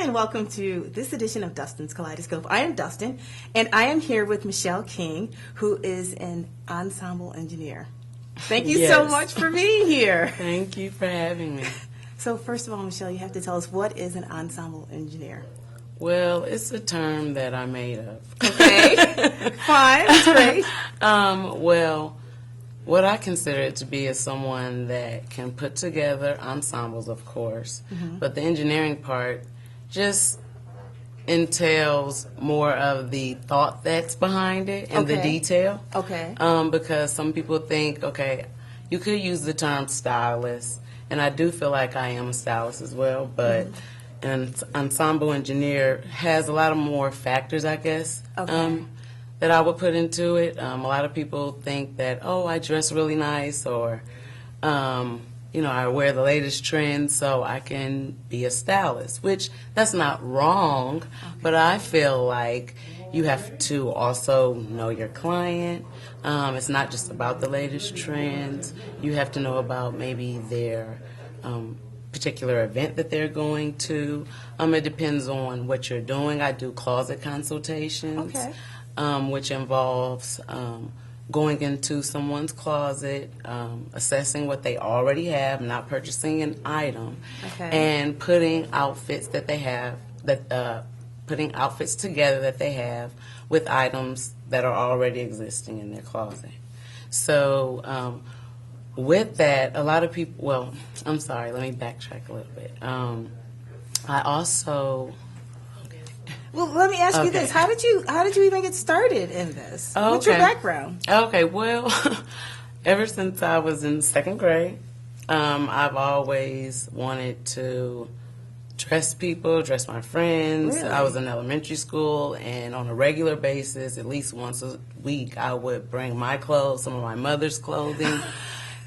and welcome to this edition of Dustin's Kaleidoscope. I am Dustin, and I am here with Michelle King, who is an ensemble engineer. Thank you so much for being here. Thank you for having me. So first of all, Michelle, you have to tell us, what is an ensemble engineer? Well, it's a term that I made up. Okay, fine, that's great. Well, what I consider it to be is someone that can put together ensembles, of course, but the engineering part just entails more of the thought that's behind it and the detail. Okay. Because some people think, okay, you could use the term stylist, and I do feel like I am a stylist as well, but an ensemble engineer has a lot of more factors, I guess, that I would put into it. A lot of people think that, oh, I dress really nice, or, I wear the latest trends, so I can be a stylist, which that's not wrong, but I feel like you have to also know your client. It's not just about the latest trends. You have to know about maybe their particular event that they're going to. It depends on what you're doing. I do closet consultations, which involves going into someone's closet, assessing what they already have, not purchasing an item, and putting outfits that they have, putting outfits together that they have with items that are already existing in their closet. So with that, a lot of people, well, I'm sorry, let me backtrack a little bit. I also... Well, let me ask you this: How did you even get started in this? What's your background? Okay, well, ever since I was in second grade, I've always wanted to dress people, dress my friends. Really? I was in elementary school, and on a regular basis, at least once a week, I would bring my clothes, some of my mother's clothing,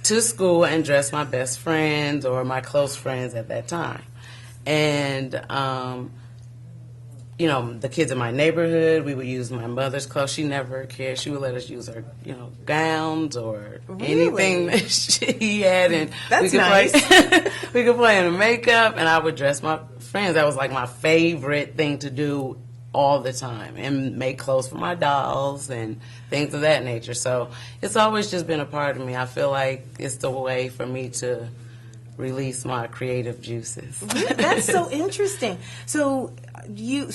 to school and dress my best friends or my close friends at that time. And the kids in my neighborhood, we would use my mother's clothes. She never cared. She would let us use her, gowns or anything that she had. And that's nice. We could play in the makeup, and I would dress my friends. That was like my favorite thing to do all the time, and make clothes for my dolls and things of that nature. So it's always just been a part of me. I feel like it's the way for me to release my creative juices. That's so interesting. So you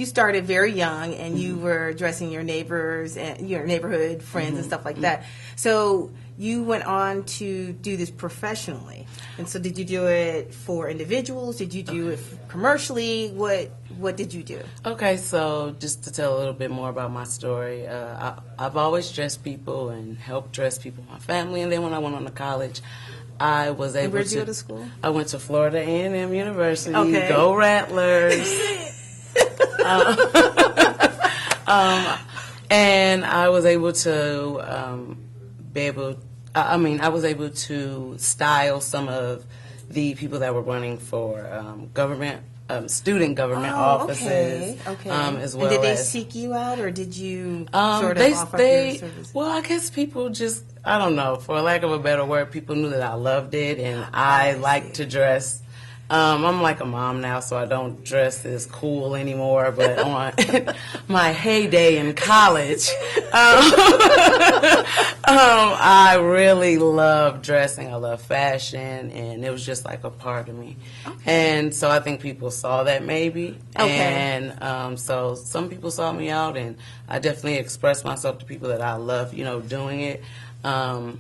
started very young, and you were dressing your neighbors and your neighborhood friends and stuff like that. So you went on to do this professionally. And so did you do it for individuals? Did you do it commercially? What did you do? Okay, so just to tell a little bit more about my story, I've always dressed people and helped dress people, my family. And then when I went on to college, I was able Where'd you go to school? I went to Florida A&M University. Go Rattlers. And I was able to I was able to style some of the people that were running for student government offices. As well. And did they seek you out, or did you sort of offer your services? Well, I guess people just, I don't know, for lack of a better word, people knew that I loved it, and I like to dress. I'm like a mom now, so I don't dress as cool anymore, but on my heyday in college, I really love dressing. I love fashion, and it was just like a part of me. And so I think people saw that maybe. And so some people saw me out, and I definitely expressed myself to people that I love, doing it. And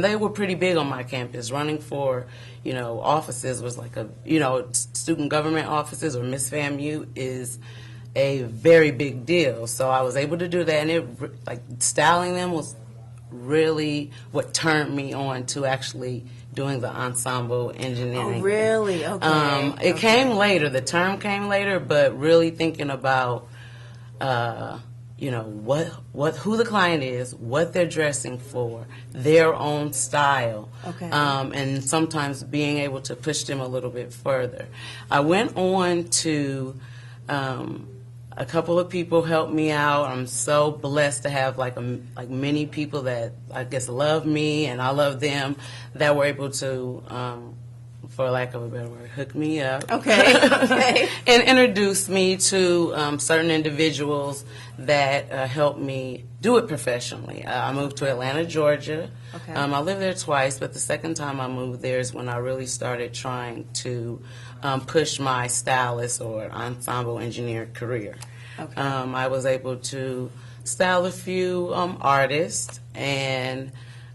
they were pretty big on my campus. Running for, offices was like student government offices or Miss FAMU is a very big deal. So I was able to do that, and styling them was really what turned me on to actually doing the ensemble engineering. Oh, really? Okay. It came later. The term came later, but really thinking about who the client is, what they're dressing for, their own style, and sometimes being able to push them a little bit further. I went on to, a couple of people helped me out. I'm so blessed to have like many people that I guess love me and I love them, that were able to for lack of a better word, hooked me up. Okay. Okay. And introduced me to certain individuals that helped me do it professionally. I moved to Atlanta, Georgia. Okay. I lived there twice, but the second time I moved there is when I really started trying to push my stylist or ensemble engineer career. Okay. I was able to style a few artists, and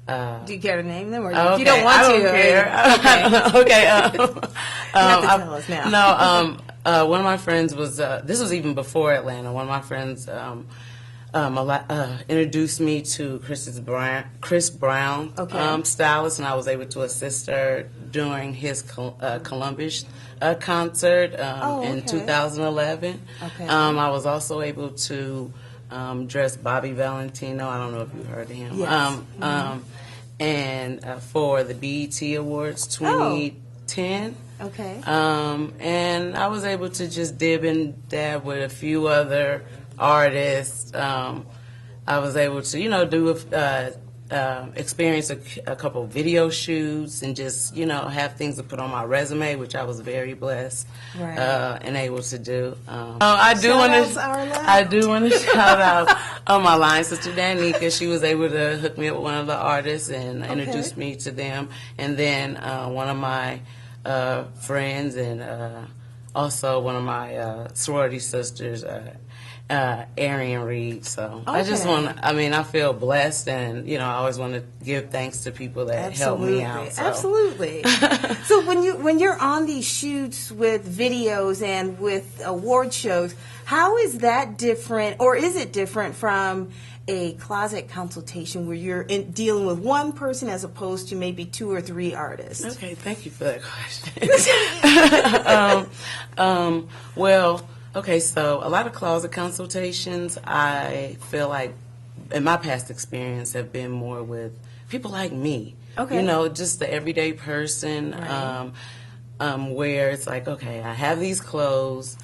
do you care to name them, or okay, if you don't want I don't to? care. Okay. You have to tell us now. No, one of my friends was. This was even before Atlanta. One of my friends introduced me to Chris Brown, Okay. stylist, and I was able to assist her during his Columbus concert in okay. 2011. Okay. I was also able to dress Bobby Valentino. I don't know if you've heard of him. Yes. And for the BET Awards 2010. Okay. And I was able to just dib and dab with a few other artists. I was able to, do experience a couple video shoots and just, have things to put on my resume, which I was very blessed Right. and able to do. I do want Shout-outs, to shout out my line sister Danica. She was able to hook me up with one of the artists and introduce me to them. And then one of my friends and also one of my sorority sisters, Arian Reed. So I just I feel blessed, and I always want to give thanks to people that help me out. So. Absolutely. So when you're on these shoots with videos and with award shows, how is that different, or is it different from a closet consultation where you're dealing with one person as opposed to maybe 2 or 3 artists? Okay, thank you for that question. Well. Okay, so a lot of closet consultations, I feel like, in my past experience, have been more with people like me. Okay. Just the everyday person, Right. Where it's like, okay, I have these clothes,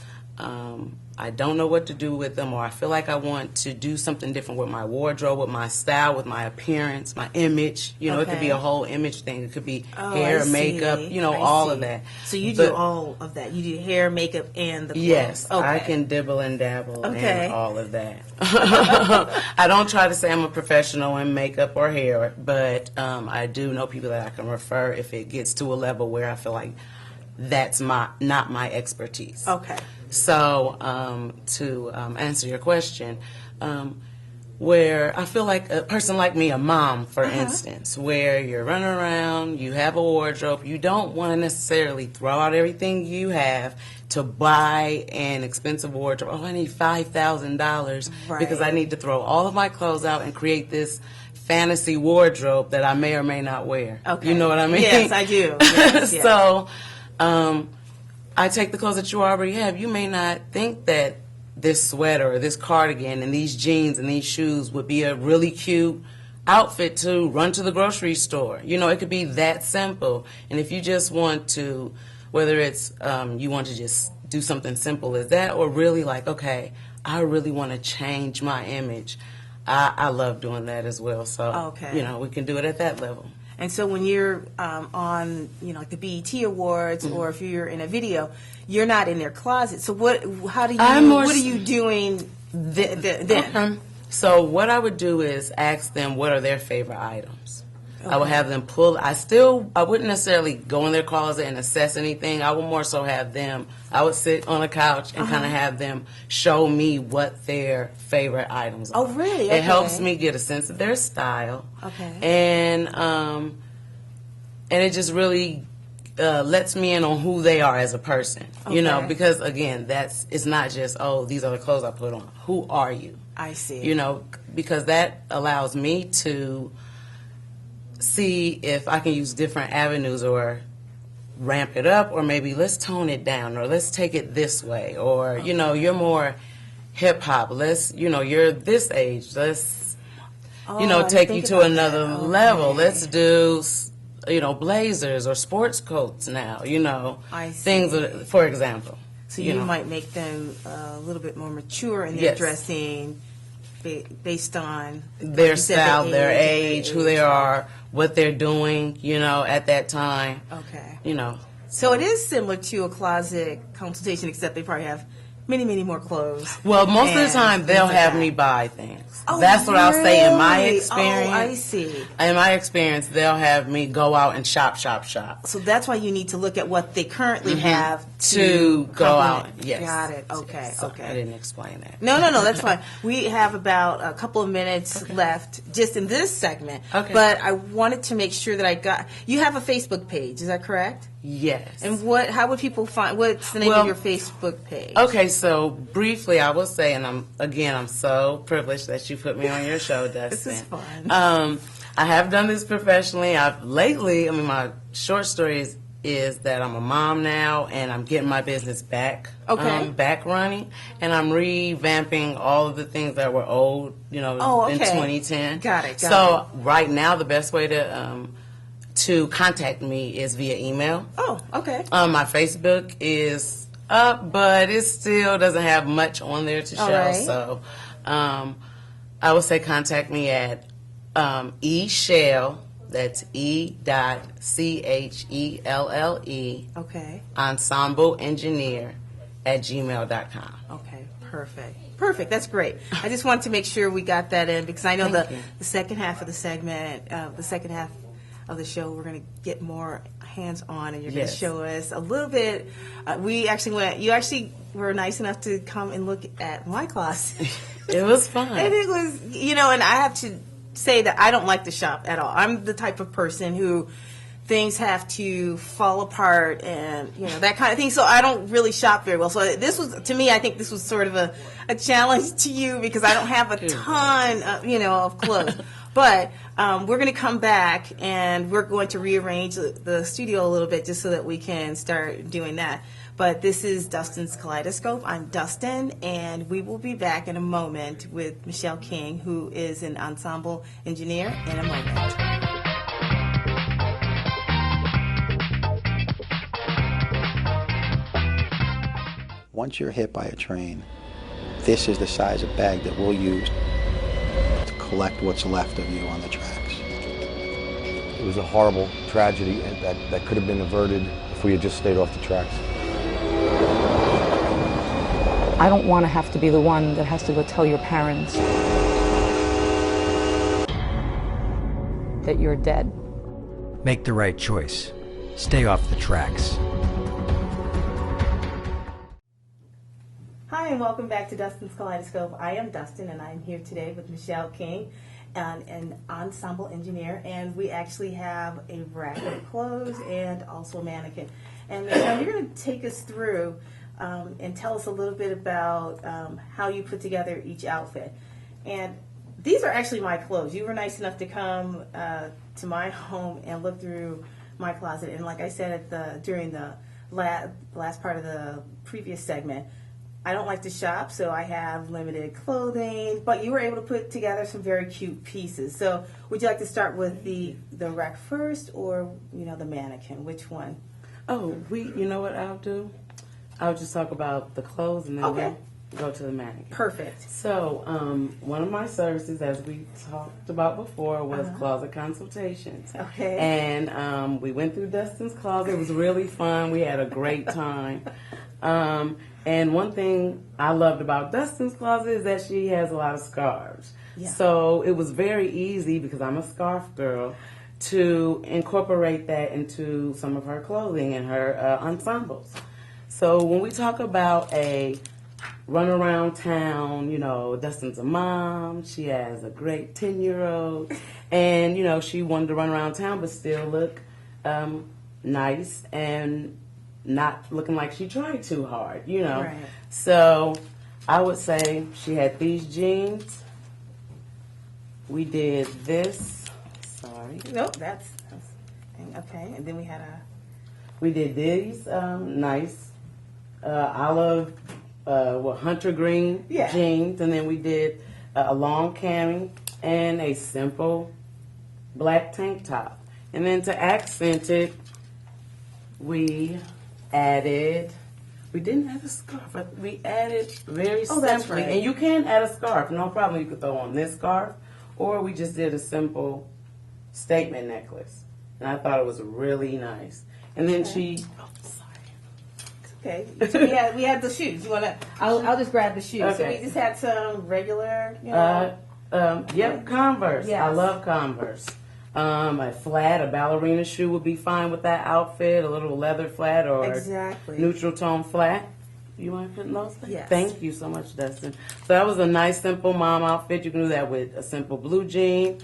I don't know what to do with them, or I feel like I want to do something different with my wardrobe, with my style, with my appearance, my image. It could be a whole image thing. It could be hair, makeup, all of that. So you do all of that. You do hair, makeup, and the clothes. Yes, okay. I can dibble and dabble Okay. in all of that. I don't try to say I'm a professional in makeup or hair, but I do know people that I can refer if it gets to a level where I feel like that's not my expertise. Okay. So to answer your question, where I feel like a person like me, a mom, for instance, where you're running around, you have a wardrobe, you don't want to necessarily throw out everything you have to buy an expensive wardrobe. Oh, I need $5,000 because I need to throw all of my clothes out and create this fantasy wardrobe that I may or may not wear. Okay. You know what I mean? Yes, I do. Yes, yes. So I take the clothes that you already have. You may not think that this sweater or this cardigan and these jeans and these shoes would be a really cute outfit to run to the grocery store. It could be that simple. And if you just want to, whether it's you want to just do something simple as that, or really like, okay, I really want to change my image, I love doing that as well. So, we can do it at that level. And so when you're on, like the BET Awards, or if you're in a video, you're not in their closet. So what are you doing then? Okay. So what I would do is ask them what are their favorite items. Okay. I would have them I wouldn't necessarily go in their closet and assess anything. I would more so have them, I would sit on a couch and kind of have them show me what their favorite items are. Oh, really? It helps me get a sense of their style. Okay. And it just really lets me in on who they are as a person. Okay. Because again, it's not just, oh, these are the clothes I put on. Who are you? I see. Because that allows me to see if I can use different avenues or ramp it up, or maybe let's tone it down, or let's take it this way, or you're more hip hop, you're this age, let's take you to another level. Let's do blazers or sports coats now, I see. things, for example. So you might make them a little bit more mature in their dressing based on their style, their age, who they are, what they're doing, at that time. Okay. So it is similar to a closet consultation, except they probably have many, many more clothes. Well, most of the and time things they'll like have that. me buy things. Oh, That's what I'll say in my really? experience. Oh, I see. In my experience, they'll have me go out and shop. So that's why you need to look at what they currently have To go out. complement. Yes. Got it. Okay. Yes. So Okay. I didn't explain that. No, that's fine. We have about a couple of minutes left just in this segment. Okay. But I wanted to make sure that I got. You have a Facebook page, is that correct? Yes. And how would people find? What's the name of your Facebook page? Okay, so briefly, I will say, and I'm so privileged that you put me on your show, Dustin. This is fun. I have done this professionally. My short story is that I'm a mom now, and I'm getting my business back, back running, and I'm revamping all of the things that were old, in 2010. Got it. So right now, the best way to contact me is via email. Oh, okay. My Facebook is up, but it still doesn't have much on there to show. right. So I would say contact me at eShell, that's E.CHELLE, Okay. ensembleengineer@gmail.com. Okay. Perfect. That's great. I just wanted to make sure we got that in because I know Thank you. the second half of the segment, the second half of the show, we're going to get more hands-on, and you're going to Yes. show us a little bit. You actually were nice enough to come and look at my closet. It was fun. And it was, and I have to say that I don't like to shop at all. I'm the type of person who things have to fall apart and, that kind of thing. So I don't really shop very well. So to me, I think this was sort of a challenge to you because I don't have a ton of clothes. But we're going to come back and we're going to rearrange the studio a little bit just so that we can start doing that. But this is Dustin's Kaleidoscope. I'm Dustin, and we will be back in a moment with Michelle King, who is an ensemble engineer, in a moment. Once you're hit by a train, this is the size of bag that we'll use to collect what's left of you on the tracks. It was a horrible tragedy that could have been averted if we had just stayed off the tracks. I don't want to have to be the one that has to go tell your parents that you're dead. Make the right choice. Stay off the tracks. Hi, and welcome back to Dustin's Kaleidoscope. I am Dustin, and I'm here today with Michelle King, an ensemble engineer, and we actually have a rack of clothes and also a mannequin. And Michelle, you're going to take us through and tell us a little bit about how you put together each outfit. And these are actually my clothes. You were nice enough to come to my home and look through my closet. And like I said during the last part of the previous segment, I don't like to shop, so I have limited clothing, but you were able to put together some very cute pieces. So would you like to start with the rack first or, the mannequin? Which one? Oh, you know what I'll do? I'll just talk about the clothes and then Okay. we'll go to the mannequin. Perfect. So, one of my services, as we talked about before, was closet consultations. Okay. And we went through Dustin's closet. It was really fun. We had a great time. And one thing I loved about Dustin's closet is that she has a lot of scarves. Yeah. So it was very easy, because I'm a scarf girl, to incorporate that into some of her clothing and her ensembles. So when we talk about a run around town, Dustin's a mom, she has a great 10-year-old, and, she wanted to run around town but still look nice and not looking like she tried too hard, Right. So I would say she had these jeans. We did this. Sorry. Nope, that's okay. And then We did these nice olive, hunter green jeans, and then we did a long cami and a simple black tank top. And then to accent it, we didn't add a scarf, but we added very simply. That's right. And you can add a scarf, no problem. You could throw on this scarf, or we just did a simple statement necklace. And I thought it was really nice. And then she Okay, so we had the shoes. You wanna? I'll just grab the shoes. So Okay. we just had some regular, you know. Yep, Converse. Yes. I love Converse. A ballerina shoe would be fine with that outfit. A little leather flat or Exactly. neutral tone flat. You want to put in those things? Yes. Thank you so much, Dustin. So that was a nice, simple mom outfit. You can do that with a simple blue jean.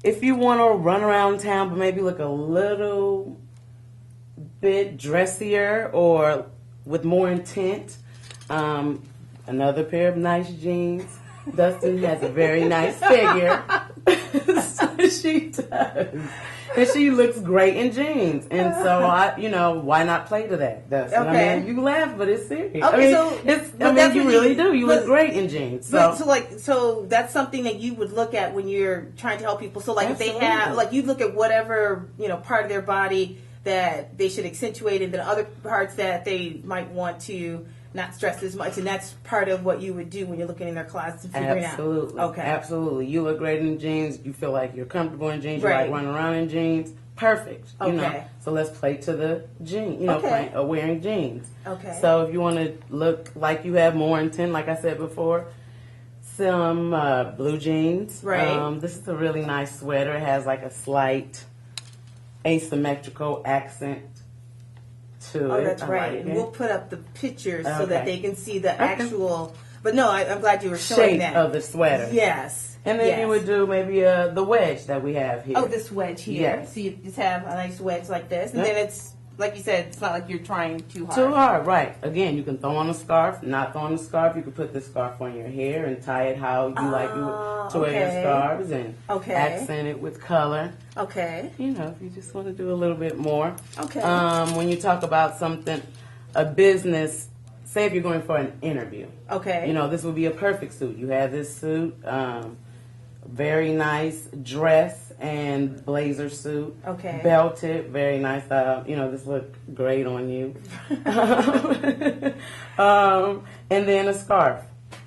If you want to run around town but maybe look a little bit dressier or with more intent, another pair of nice jeans. Dustin has a very nice figure. So she does. And she looks great in jeans. And so why not play to that, Dustin? Okay. I mean, you laugh, but it's serious. Okay, You really do. You look great in jeans. So that's something that you would look at when you're trying to help people. So like if they have, like you look at whatever, part of their body that they should accentuate and then other parts that they might want to not stress as much, and that's part of what you would do when you're looking in their closets and figuring Absolutely. out. Okay. Absolutely. You look great in jeans. You feel like you're comfortable in jeans. You Right. like running around in jeans. Perfect. Okay. So let's play to the jean. Okay. Wearing jeans. Okay. So if you want to look like you have more intent, like I said before, some blue jeans. Right. This is a really nice sweater. It has like a slight asymmetrical accent to it. Oh, that's I right. like And it. we'll put up the pictures so Okay. that they can see the actual. But no, I'm glad you were showing shape that. of the sweater. Yes. And then yes. you would do maybe the wedge that we have here. Oh, this wedge here. Yes. So you just have a nice wedge like this, and Yep. then it's like you said, it's not like you're trying too hard. Too hard, right. Again, you can throw on a scarf, not throw on a scarf. You can put the scarf on your hair and tie it how you like to wear your okay. scarves and Okay. accent it with color. Okay. If you just want to do a little bit more. Okay. When you talk about something, a business, say if you're going for an interview. Okay. This would be a perfect suit. You have this suit, very nice dress and blazer suit. Okay. Belted, very nice. This look great on you. And then a scarf.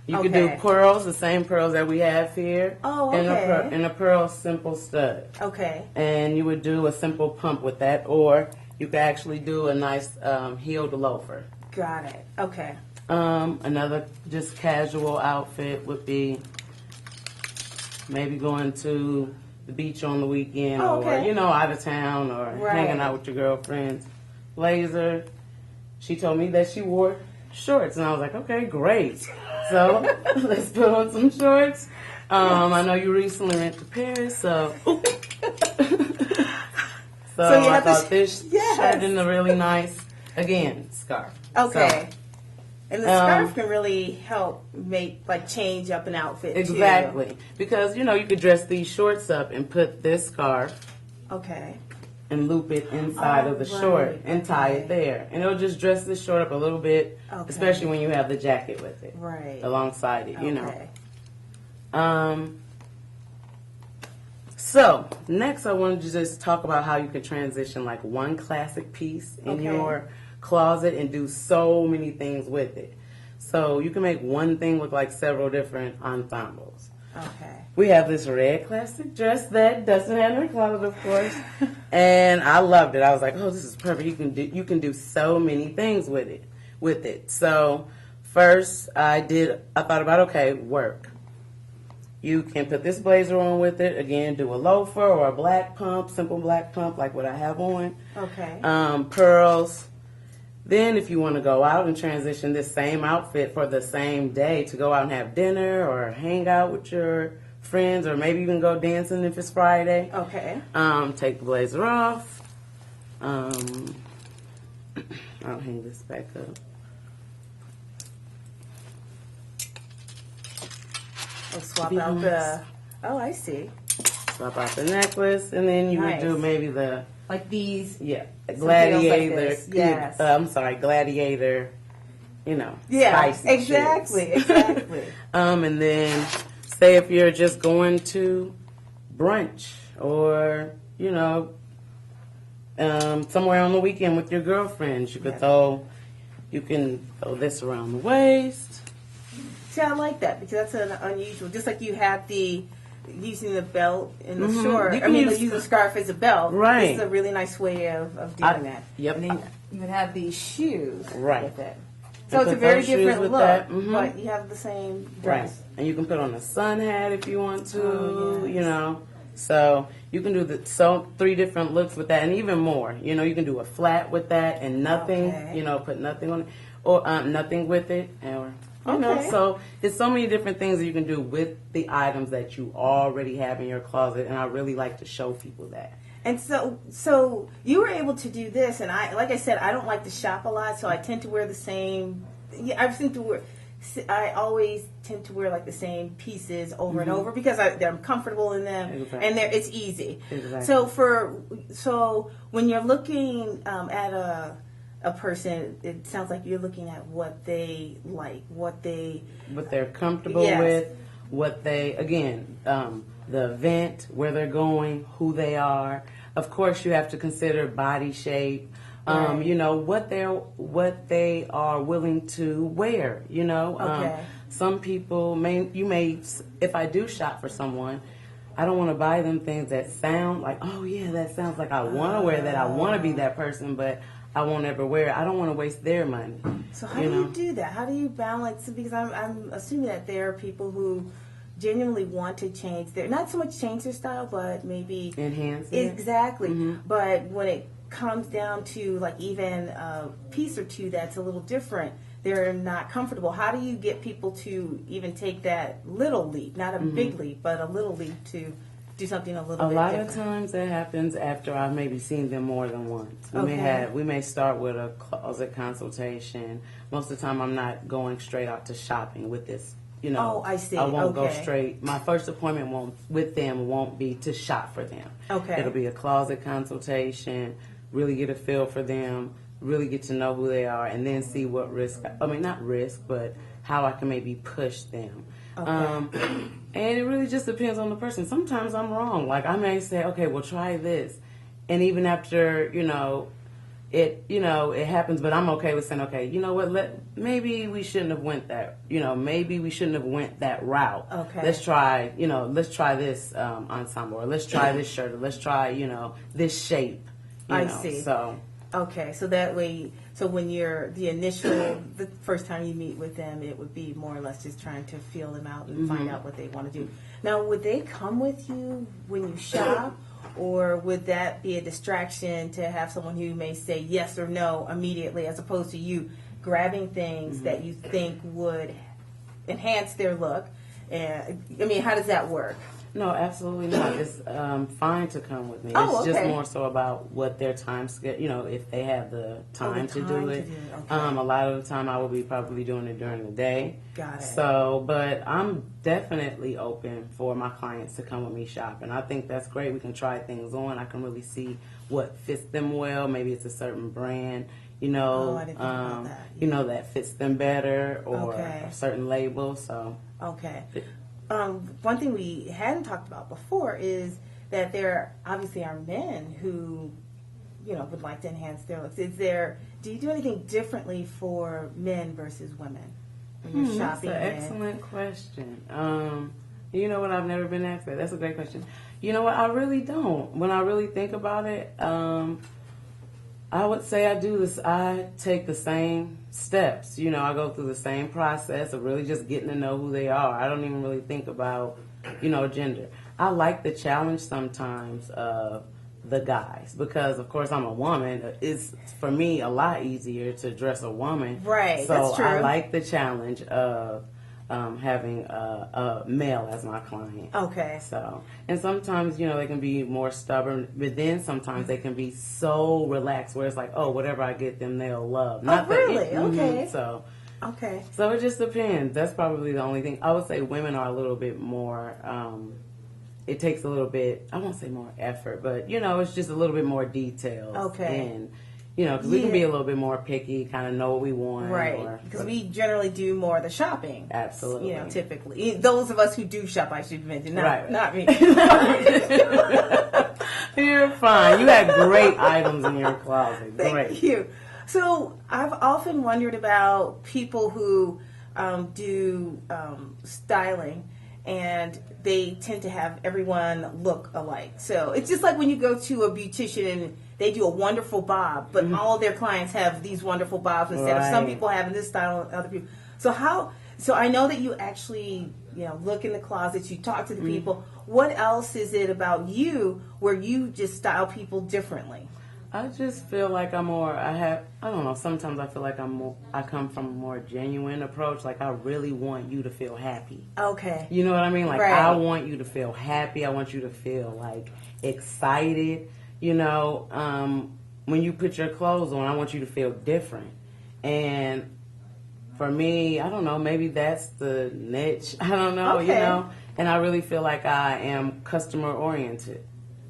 You could do Okay. pearls, the same pearls that we have here. Oh, okay. And a pearl simple stud. Okay. And you would do a simple pump with that, or you could actually do a nice heeled loafer. Got it. Okay. Another just casual outfit would be maybe going to the beach on the weekend, Oh, okay. or out of town, or Right. hanging out with your girlfriends. Blazer. She told me that she wore shorts, and I was like, okay, great. So let's put on some shorts. I know you recently went to Paris, so. So you I have thought this yes. shirt in a really nice, again, scarf. Okay. So, and the scarf can really help change up an outfit. exactly. Too. Because, you could dress these shorts up and put this scarf Okay. and loop it inside of the right. short and tie Okay. it there. And it'll just dress this short up a little bit, Okay. especially when you have the jacket with it. Right. Alongside it, Okay. So, next I wanted to just talk about how you could transition like one classic piece in Okay. your closet and do so many things with it. So, you can make one thing with like several different ensembles. Okay. We have this red classic dress that Dustin had in her closet, of course, and I loved it. I was like, "Oh, this is perfect. You can do so many things with it." So, first I thought about work. You can put this blazer on with it. Again, do a loafer or a black pump, simple black pump like what I have on. Okay. Pearls. Then if you want to go out and transition this same outfit for the same day to go out and have dinner or hang out with your friends or maybe even go dancing if it's Friday. Okay. Take the blazer off. I'll hang this back up. I'll swap Be out nice. the. Oh, I see. Swap out the necklace, and then you Nice. would do maybe the Like these. gladiator. this. Yes. I'm sorry, gladiator. Yeah. Spicy Exactly. shirts. Exactly. And then say if you're just going to brunch or somewhere on the weekend with your girlfriends, you can throw this around the waist. See, I like that because that's an unusual. Just like you have the using the belt in the Mhm. short. You I can mean, use- use the scarf as a belt. Right. This is a really nice way of doing that. Yep. And then you would have these shoes Right. with it. And So it's a put very those shoes different with look, that. Mhm. but you have the same Right. dress. And you can put on a sun hat if you want to, Oh, yes. you know. So you can do 3 different looks with that, and even more. You know, you can do a flat with that and nothing. Okay. You know, put nothing on it, or nothing with it, or you know. Okay. So it's so many different things that you can do with the items that you already have in your closet, and I really like to show people that. And so you were able to do this, and like I said, I don't like to shop a lot, so I tend to wear the same. Yeah, I always tend to wear like the same pieces over and over because I'm comfortable in them, Exactly. and it's easy. Exactly. So when you're looking at a person, it sounds like you're looking at what they like, what they're comfortable Yes. with, what they, again, the event, where they're going, who they are. Of course, you have to consider body shape, Right. you know, what they are willing to wear, you know. Okay. Some people if I do shop for someone, I don't want to buy them things that sound like, oh yeah, that sounds like I want to wear that. I want to be that person, but I won't ever wear it. I don't want to waste their money. So how do you do that? How do you balance? Because I'm assuming that there are people who genuinely want to change not so much change their style, but maybe Enhance it. Exactly. But when it comes down to like even a piece or two that's a little different, they're not comfortable. How do you get people to even take that little leap, not a big leap, but a little leap to do something a little A bit lot different? of times that happens after I've maybe seen them more than once. Okay. We may start with a closet consultation. Most of the time I'm not going straight out to shopping with this. You know, Oh, I see. I won't go Okay. straight. My first appointment with them won't be to shop for them. Okay. It'll be a closet consultation, really get a feel for them, really get to know who they are, and then see what not risk, but how I can maybe push them. Okay. And it really just depends on the person. Sometimes I'm wrong. Like I may say, okay, well try this. And even after, it happens, but I'm okay with saying, okay, you know what, maybe we shouldn't have went that, maybe we shouldn't have went that route. Okay. Let's try this ensemble, or let's try this shirt, or let's try, this shape. I see. So. Okay, so that way, when you're the first time you meet with them, it would be more or less just trying to feel them out and find out what they want to do. Now, would they come with you when you shop, or would that be a distraction to have someone who may say yes or no immediately, as opposed to you grabbing things that you think would enhance their look? And I mean, how does that work? No, absolutely not. It's fine to come with me. Oh, it's just okay. more so about what their time schedule, if they have the time to do it. Okay. A lot of the time I will be probably doing it during the day. Got it. So, but I'm definitely open for my clients to come with me shop. And I think that's great. We can try things on. I can really see what fits them well. Maybe it's a certain brand, I didn't think about that. that fits them better, or Okay. a certain label. So, Okay. One thing we hadn't talked about before is that there obviously are men who, would like to enhance their looks. Do you do anything differently for men versus women when you're shopping? That's an excellent question. You know what? I've never been asked that. That's a great question. You know what? I really don't. When I really think about it, I would say I do this. I take the same steps. I go through the same process of really just getting to know who they are. I don't even really think about, gender. I like the challenge sometimes of the guys because, of course, I'm a woman. It's, for me, a lot easier to dress a woman. Right, so that's true. I like the challenge of having a male as my client. Okay. So, and sometimes, they can be more stubborn, but then sometimes they can be so relaxed where it's like, oh, whatever I get them, they'll love. Really? Okay. So, Okay. so it just depends. That's probably the only thing. I would say women are a little bit more, it takes a little bit, I won't say more effort, but, it's just a little bit more details. Okay. And, because we can be a little bit more picky, kind of know what we want. Right, because we generally do more of the shopping. Absolutely. Typically. Those of us who do shop, I should mention, not me. You're fine. You had great items in your closet. Great. Thank you. So I've often wondered about people who do styling, and they tend to have everyone look alike. So it's just like when you go to a beautician and they do a wonderful bob, but all of their clients have these wonderful bobs instead of some people having this style and other people. So I know that you actually, look in the closets, you talk to the people. What else is it about you where you just style people differently? I just feel like I don't know, sometimes I feel like I come from a more genuine approach. Like, I really want you to feel happy. Okay. You know what I mean? Like, right. I want you to feel happy. I want you to feel, like, excited. When you put your clothes on, I want you to feel different. And for me, I don't know, maybe that's the niche. I don't know, okay. And I really feel like I am customer oriented,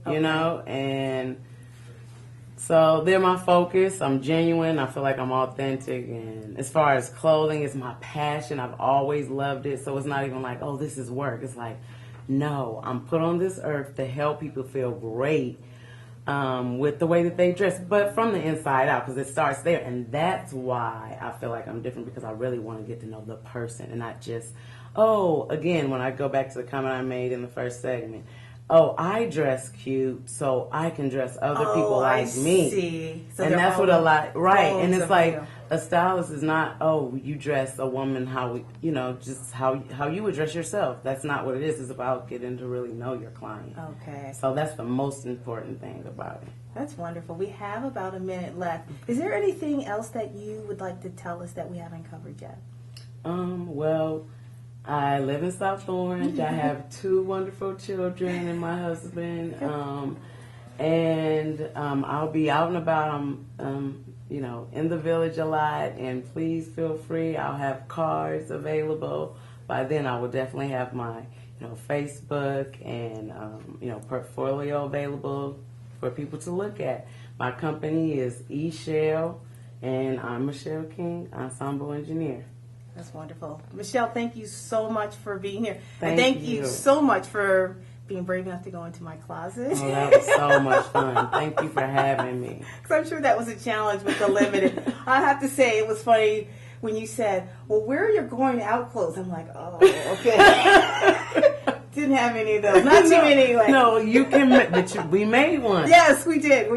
and so they're my focus. I'm genuine. I feel like I'm authentic. And as far as clothing, it's my passion. I've always loved it. So it's not even like, oh, this is work. It's like, no, I'm put on this earth to help people feel great with the way that they dress, but from the inside out, because it starts there. And that's why I feel like I'm different, because I really want to get to know the person and not just, again, when I go back to the comment I made in the first segment, I dress cute, so I can dress other people like me. See. So and that's what a lot, right? And it's like a stylist is not, you dress a woman just how you would dress yourself. That's not what it is. It's about getting to really know your client. Okay. So that's the most important thing about it. That's wonderful. We have about a minute left. Is there anything else that you would like to tell us that we haven't covered yet? Well, I live in South Orange. I have 2 wonderful children and my husband. I'll be out and about. In the village a lot. And please feel free. I'll have cards available. By then, I will definitely have my, Facebook and, portfolio available for people to look at. My company is eShell, and I'm Michelle King, Ensemble Engineer. That's wonderful. Michelle, thank you so much for being here. Thank you so much for being brave enough to go into my closet. Oh, that was so much fun. Thank you for having me. Because I'm sure that was a challenge with the limited. I have to say, it was funny when you said, well, where are your going out clothes? I'm like, okay. Didn't have any of those. Not too many anyway. No, you can, but we made one. Yes, we did.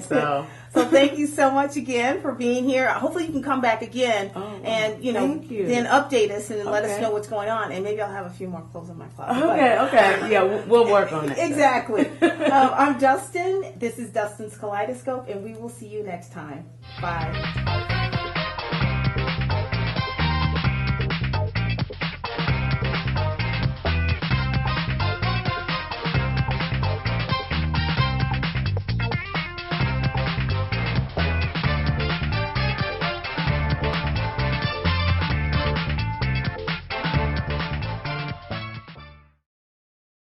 So thank you so much again for being here. Hopefully you can come back again and, then update us and let us know what's going on. And maybe I'll have a few more clothes in my closet. Okay. Yeah, we'll work on it. Exactly. I'm Dustin. This is Dustin's Kaleidoscope, and we will see you next time. Bye.